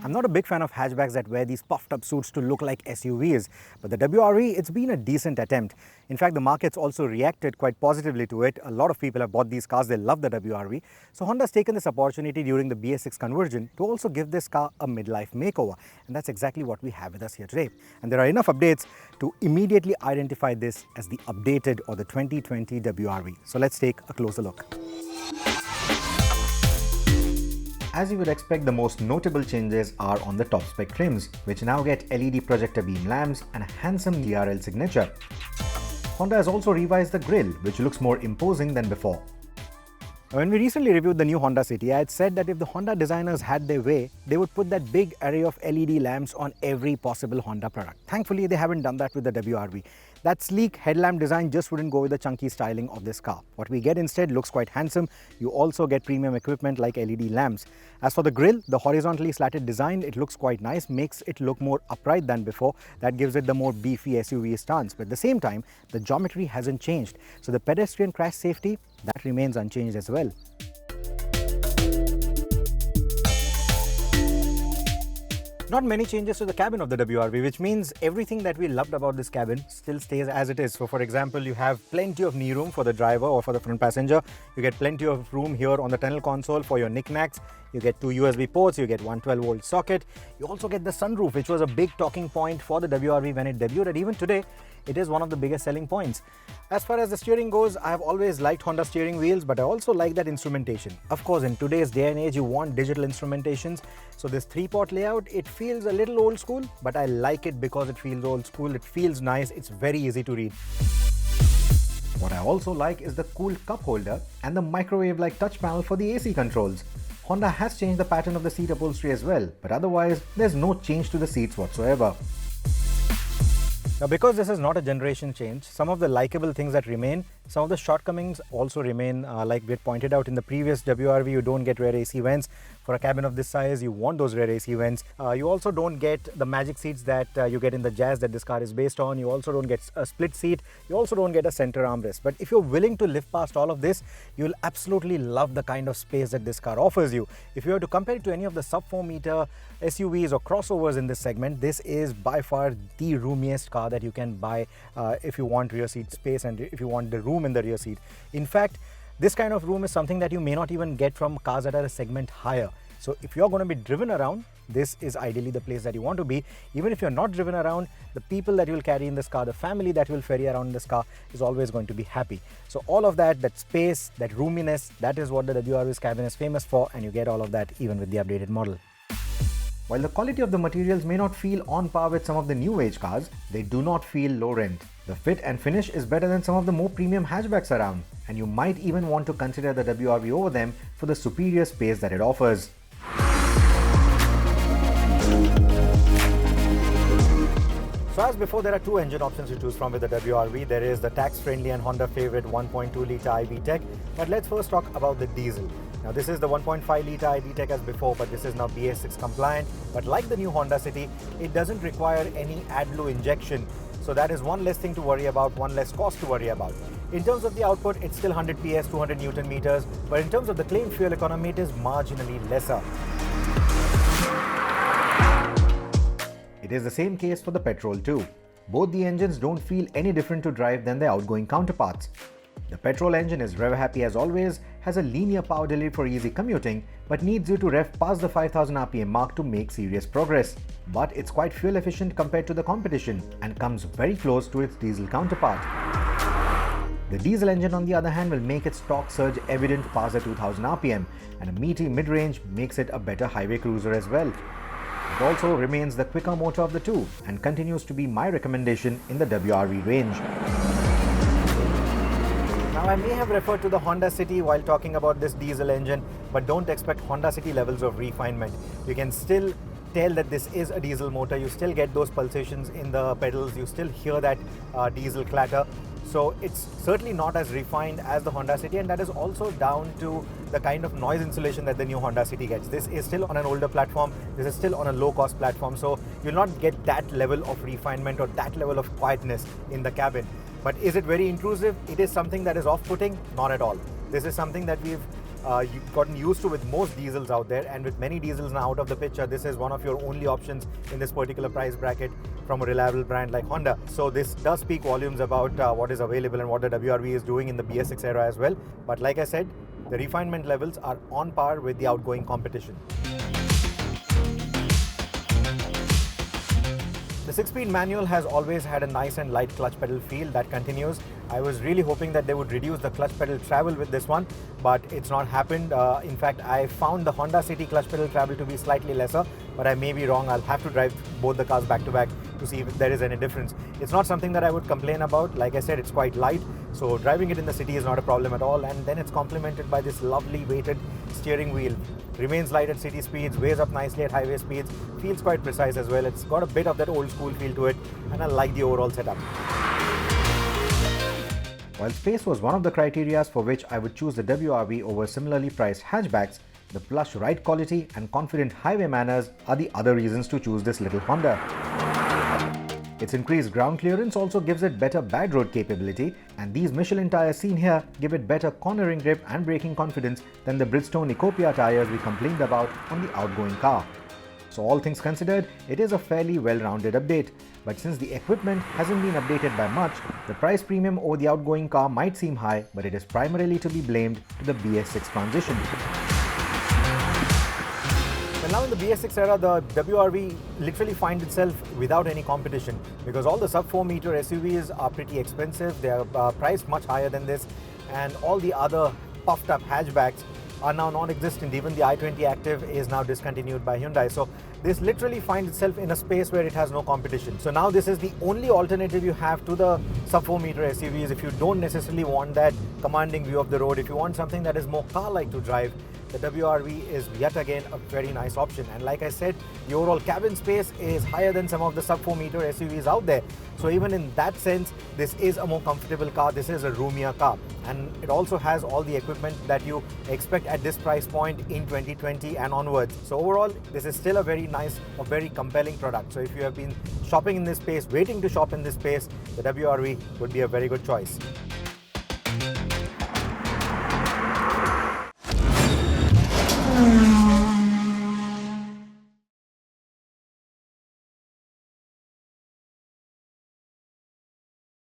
I'm not a big fan of hatchbacks that wear these puffed up suits to look like SUVs, but the WRV, it's been a decent attempt. In fact, the market's also reacted quite positively to it. A lot of people have bought these cars, they love the WRV. So Honda's taken this opportunity during the BS6 conversion to also give this car a midlife makeover. And that's exactly what we have with us here today. And there are enough updates to immediately identify this as the updated or the 2020 WRV. So let's take a closer look. As you would expect, the most notable changes are on the top spec trims, which now get LED projector beam lamps and a handsome DRL signature. Honda has also revised the grille, which looks more imposing than before. When we recently reviewed the new Honda City, I had said that if the Honda designers had their way, they would put that big array of LED lamps on every possible Honda product. Thankfully, they haven't done that with the WRV. That sleek headlamp design just wouldn't go with the chunky styling of this car. What we get instead looks quite handsome. You also get premium equipment like LED lamps. As for the grille, the horizontally slatted design, it looks quite nice, makes it look more upright than before. That gives it the more beefy SUV stance. But at the same time, the geometry hasn't changed. So the pedestrian crash safety, that remains unchanged as well. Not many changes to the cabin of the WRV, which means everything that we loved about this cabin still stays as it is. So for example, you have plenty of knee room for the driver or for the front passenger. You get plenty of room here on the tunnel console for your knickknacks. You get 2 USB ports, you get one 12-volt socket. You also get the sunroof, which was a big talking point for the WRV when it debuted, and even today, it is one of the biggest selling points. As far as the steering goes, I have always liked Honda steering wheels, but I also like that instrumentation. Of course, in today's day and age, you want digital instrumentations. So this 3-port layout, it feels a little old school, but I like it because it feels old school. It feels nice. It's very easy to read. What I also like is the cool cup holder and the microwave-like touch panel for the AC controls. Honda has changed the pattern of the seat upholstery as well, but otherwise, there's no change to the seats whatsoever. Now, because this is not a generation change, some of the likable things that remain, some of the shortcomings also remain. Like we had pointed out in the previous WRV, you don't get rear AC vents. For a cabin of this size, you want those rear AC vents. You also don't get the magic seats that you get in the Jazz that this car is based on. You also don't get a split seat. You also don't get a center armrest. But if you're willing to live past all of this, you'll absolutely love the kind of space that this car offers you. If you were to compare it to any of the sub 4 meter SUVs or crossovers in this segment, this is by far the roomiest car that you can buy if you want rear seat space and if you want the room in the rear seat. In fact, this kind of room is something that you may not even get from cars that are a segment higher. So if you're going to be driven around, this is ideally the place that you want to be. Even if you're not driven around, the people that you'll carry in this car, the family that will ferry around in this car is always going to be happy. So all of that, that space, that roominess, that is what the WRV's cabin is famous for, and you get all of that even with the updated model. While the quality of the materials may not feel on par with some of the new age cars, they do not feel low rent. The fit and finish is better than some of the more premium hatchbacks around, and you might even want to consider the WRV over them for the superior space that it offers. So as before, there are 2 engine options to choose from with the WRV. There is the tax-friendly and Honda favorite 1.2-litre iVTEC. But let's first talk about the diesel. Now this is the 1.5-litre iVTEC as before, but this is now BS6 compliant. But like the new Honda City, it doesn't require any AdBlue injection. So that is one less thing to worry about, one less cost to worry about. In terms of the output, it's still 100 PS, 200 Newton meters. But in terms of the claimed fuel economy, it is marginally lesser. It is the same case for the petrol too. Both the engines don't feel any different to drive than their outgoing counterparts. The petrol engine is rev happy as always, has a linear power delivery for easy commuting, but needs you to rev past the 5000 RPM mark to make serious progress. But it's quite fuel efficient compared to the competition and comes very close to its diesel counterpart. The diesel engine on the other hand will make its torque surge evident past the 2000 RPM, and a meaty mid-range makes it a better highway cruiser as well. It also remains the quicker motor of the two and continues to be my recommendation in the WRV range. Now I may have referred to the Honda City while talking about this diesel engine, but don't expect Honda City levels of refinement. You can still tell that this is a diesel motor. You still get those pulsations in the pedals. You still hear that diesel clatter. So it's certainly not as refined as the Honda City, and that is also down to the kind of noise insulation that the new Honda City gets. This is still on an older platform. This is still on a low-cost platform, so you'll not get that level of refinement or that level of quietness in the cabin. But is it very intrusive? It is something that is off-putting? Not at all. This is something that we've you've gotten used to with most diesels out there, and with many diesels now out of the picture, this is one of your only options in this particular price bracket from a reliable brand like Honda. So this does speak volumes about what is available and what the WRV is doing in the BS6 era as well. But like I said, the refinement levels are on par with the outgoing competition. The 6-speed manual has always had a nice and light clutch pedal feel. That continues. I was really hoping that they would reduce the clutch pedal travel with this one, but it's not happened. In fact, I found the Honda City clutch pedal travel to be slightly lesser, but I may be wrong. I'll have to drive both the cars back to back to see if there is any difference. It's not something that I would complain about. Like I said, it's quite light, so driving it in the city is not a problem at all. And then it's complemented by this lovely weighted steering wheel. Remains light at city speeds, weighs up nicely at highway speeds, feels quite precise as well. It's got a bit of that old school feel to it, and I like the overall setup. While space was one of the criteria for which I would choose the WRV over similarly priced hatchbacks, the plush ride quality and confident highway manners are the other reasons to choose this little Honda. Its increased ground clearance also gives it better bad road capability, and these Michelin tires seen here give it better cornering grip and braking confidence than the Bridgestone Ecopia tires we complained about on the outgoing car. So all things considered, it is a fairly well-rounded update. But since the equipment hasn't been updated by much, the price premium over the outgoing car might seem high, but it is primarily to be blamed to the BS6 transition. Well, now in the BS6 era, the WRV literally finds itself without any competition, because all the sub 4 meter SUVs are pretty expensive. They are priced much higher than this, and all the other puffed up hatchbacks are now non-existent. Even the i20 Active is now discontinued by Hyundai. So this literally finds itself in a space where it has no competition. So now this is the only alternative you have to the sub 4 meter SUVs. If you don't necessarily want that commanding view of the road, if you want something that is more car-like to drive, the WRV is yet again a very nice option. And like I said, the overall cabin space is higher than some of the sub 4 meter SUVs out there. So even in that sense, this is a more comfortable car. This is a roomier car. And it also has all the equipment that you expect at this price point in 2020 and onwards. So overall, this is still a very nice, a very compelling product. So if you have been shopping in this space, waiting to shop in this space, the WRV would be a very good choice.